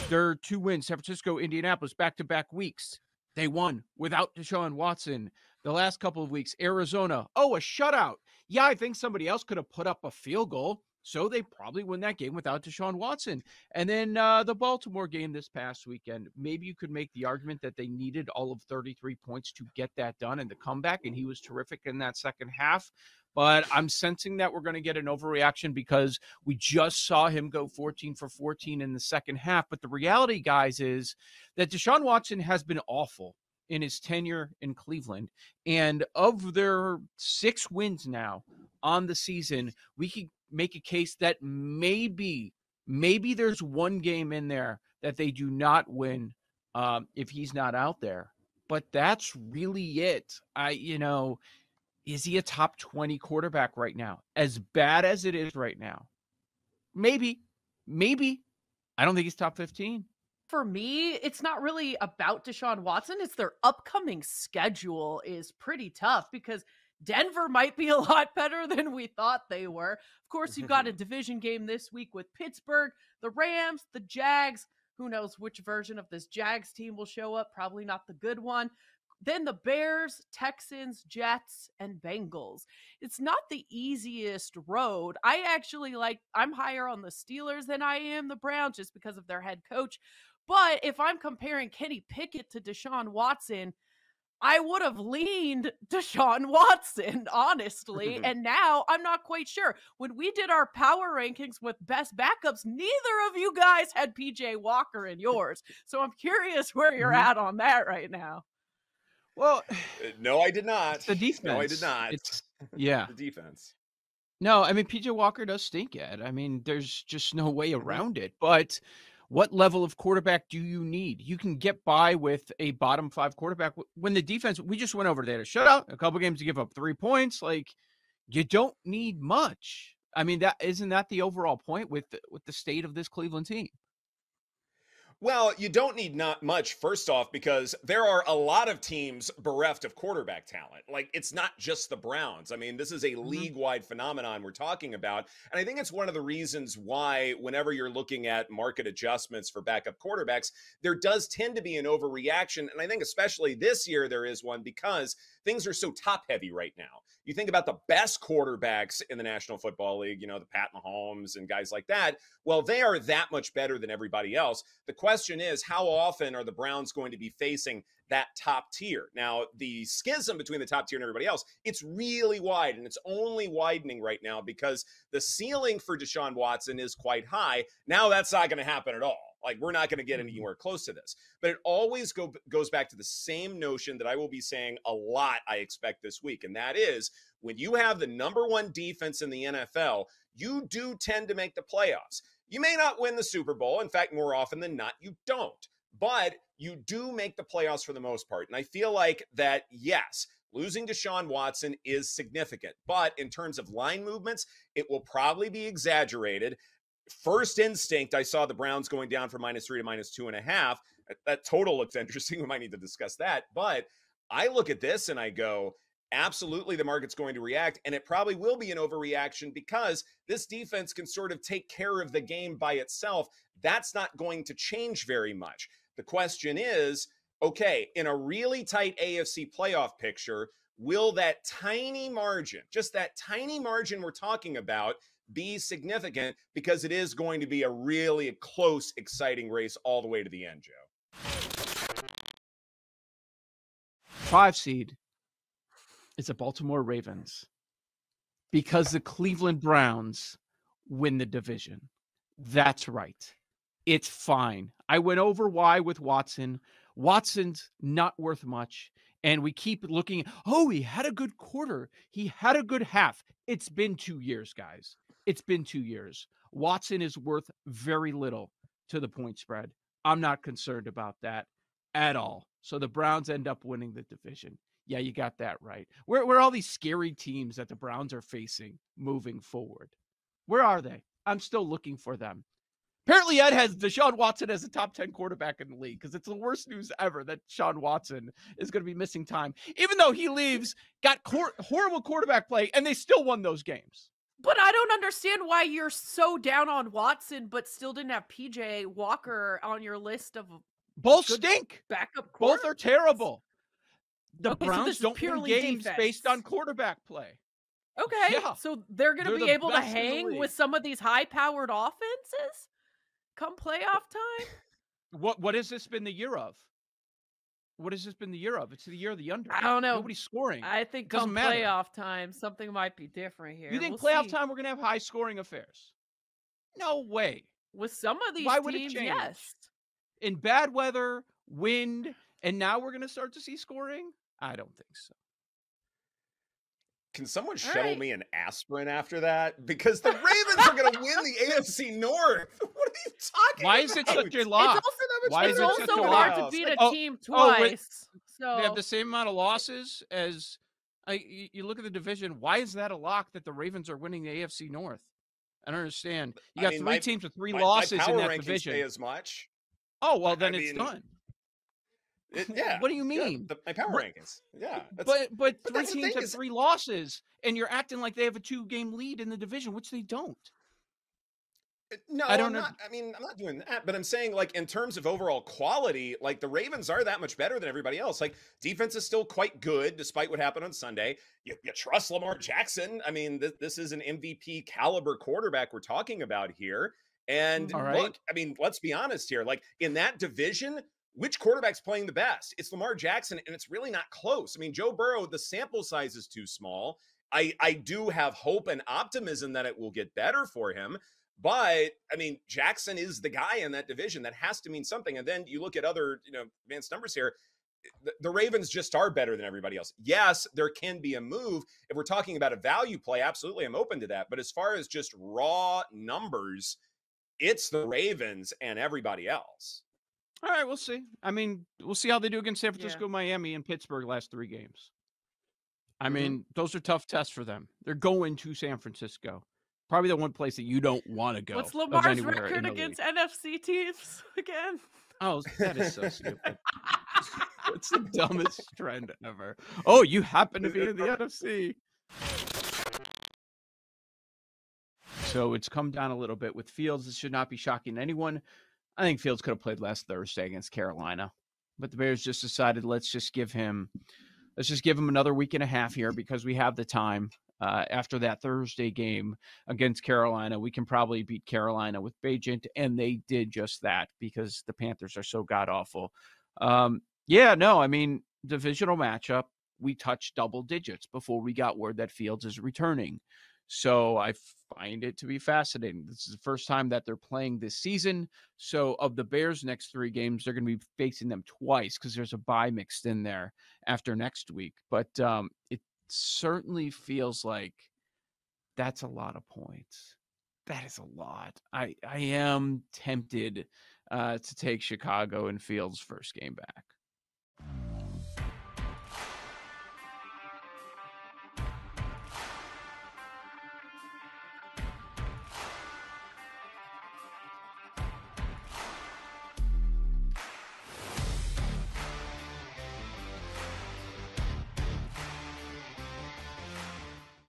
Their 2 wins, San Francisco, Indianapolis, back-to-back weeks. They won without Deshaun Watson. The last couple of weeks, Arizona, a shutout. Yeah, I think somebody else could have put up a field goal, so they probably win that game without Deshaun Watson. And then the Baltimore game this past weekend, maybe you could make the argument that they needed all of 33 points to get that done in the comeback, and he was terrific in that second half. But I'm sensing that we're going to get an overreaction because we just saw him go 14 for 14 in the second half. But the reality, guys, is that Deshaun Watson has been awful in his tenure in Cleveland. And of their 6 wins now on the season, we could make a case that maybe there's one game in there that they do not win if he's not out there. But that's really it. Is he a top 20 quarterback right now? As bad as it is right now, maybe. I don't think he's top 15. For me, it's not really about Deshaun Watson. It's their upcoming schedule is pretty tough because Denver might be a lot better than we thought they were. Of course, you've got a division game this week with Pittsburgh, the Rams, the Jags. Who knows which version of this Jags team will show up? Probably not the good one. Then the Bears, Texans, Jets, and Bengals. It's not the easiest road. I'm higher on the Steelers than I am the Browns just because of their head coach. But if I'm comparing Kenny Pickett to Deshaun Watson, I would have leaned Deshaun Watson, honestly. And now I'm not quite sure. When we did our power rankings with best backups, neither of you guys had PJ Walker in yours. So I'm curious where you're at on that right now. Well, no, I did not. The defense. No, I did not. The defense. No, I mean, PJ Walker does stink at. I mean, there's just no way around it. But what level of quarterback do you need? You can get by with a bottom 5 quarterback when the defense, we just went over there to shutout, a couple games to give up 3 points. Like, you don't need much. I mean, isn't that the overall point with the state of this Cleveland team? Well, you don't need not much, first off, because there are a lot of teams bereft of quarterback talent. Like, it's not just the Browns. I mean, this is a league-wide phenomenon we're talking about. And I think it's one of the reasons why whenever you're looking at market adjustments for backup quarterbacks, there does tend to be an overreaction. And I think especially this year there is one because things are so top-heavy right now. You think about the best quarterbacks in the National Football League, the Pat Mahomes and guys like that. Well, they are that much better than everybody else. The question is, how often are the Browns going to be facing that top tier? Now, the schism between the top tier and everybody else, it's really wide, and it's only widening right now because the ceiling for Deshaun Watson is quite high. Now that's not going to happen at all. Like, we're not going to get anywhere close to this. But it always goes back to the same notion that I will be saying a lot, I expect, this week. And that is, when you have the number 1 defense in the NFL, you do tend to make the playoffs. You may not win the Super Bowl. In fact, more often than not, you don't. But you do make the playoffs for the most part. And I feel like that, yes, losing Deshaun Watson is significant. But in terms of line movements, it will probably be exaggerated. First instinct, I saw the Browns going down from -3 to -2.5. That total looks interesting. We might need to discuss that. But I look at this and I go, absolutely, the market's going to react. And it probably will be an overreaction because this defense can sort of take care of the game by itself. That's not going to change very much. The question is, okay, in a really tight AFC playoff picture, will that tiny margin, just that tiny margin we're talking about, be significant? Because it is going to be a really close, exciting race all the way to the end, Joe. 5 seed is the Baltimore Ravens because the Cleveland Browns win the division. That's right. It's fine. I went over why with Watson. Watson's not worth much. And we keep looking, he had a good quarter. He had a good half. It's been 2 years, guys. It's been 2 years. Watson is worth very little to the point spread. I'm not concerned about that at all. So the Browns end up winning the division. Yeah, you got that right. Where are all these scary teams that the Browns are facing moving forward? Where are they? I'm still looking for them. Apparently, Ed has Deshaun Watson as a top 10 quarterback in the league because it's the worst news ever that Deshaun Watson is going to be missing time. Even though he leaves, got horrible quarterback play, and they still won those games. But I don't understand why you're so down on Watson, but still didn't have PJ Walker on your list of Both good stink. backup Both are quarterbacks. terrible. The Okay, so Browns this is don't win purely games based on defense. quarterback play. Okay, Yeah, so they're going to they're be the able to best in the hang league. with some of these high-powered offenses come playoff time? What has this been the year of? What has this been the year of? It's the year of the under. I don't know. Nobody's scoring. I think It doesn't come matter. playoff time, something might be different here. You think We'll playoff see. time we're gonna have high scoring affairs? No way. With some of these Why would it teams, change? yes. In bad weather, wind, and now we're gonna start to see scoring? I don't think so. Can someone All shuttle right. me an aspirin after that? Because the Ravens are going to win the AFC North. What are you talking Why about? is it such a It's lock? also, Why it's is it such also a hard lock? to beat a Oh, team oh, wait. twice. They have So the same amount of losses as you look at the division. Why is that a lock that the Ravens are winning the AFC North? I don't understand. You I got mean, three teams with three my losses power in that rankings division. say as much. Oh, well, I then it's mean, done. Yeah. What do you mean? Yeah, my power What- rankings. Yeah. But but three that's the teams thing have is, 3 losses, and you're acting like they have a 2-game lead in the division, which they don't. no, I don't I'm know. not. I mean, I'm not doing that, but I'm saying, like, in terms of overall quality, like, the Ravens are that much better than everybody else. Like, defense is still quite good, despite what happened on Sunday. You trust Lamar Jackson. I mean, this is an MVP caliber quarterback we're talking about here. And All Mhm. right. look, I mean, let's be honest here. Like, in that division, which quarterback's playing the best? It's Lamar Jackson, and it's really not close. I mean, Joe Burrow, the sample size is too small. I do have hope and optimism that it will get better for him. But I mean, Jackson is the guy in that division. That has to mean something. And then you look at other, advanced numbers here. The Ravens just are better than everybody else. Yes, there can be a move. If we're talking about a value play, absolutely, I'm open to that. But as far as just raw numbers, it's the Ravens and everybody else. All right, we'll see. I mean, we'll see how they do against San Yeah. Francisco, Miami, and Pittsburgh last 3 games. I Mhm. mean, those are tough tests for them. They're going to San Francisco. Probably the one place that you don't want to go. What's of Lamar's anywhere in record the against league. NFC teams again? Oh, that is so stupid. It's the dumbest trend ever. Oh, you happen to be in the NFC. So it's come down a little bit with Fields. This should not be shocking to anyone. I think Fields could have played last Thursday against Carolina, but the Bears just decided let's just give him another week and a half here because we have the time. After that Thursday game against Carolina, we can probably beat Carolina with Bajent, and they did just that because the Panthers are so god awful. I mean, divisional matchup, we touched double digits before we got word that Fields is returning. So I find it to be fascinating. This is the first time that they're playing this season. So of the Bears' next 3 games, they're going to be facing them twice because there's a bye mixed in there after next week. But it certainly feels like that's a lot of points. That is a lot. I am tempted to take Chicago and Fields' first game back.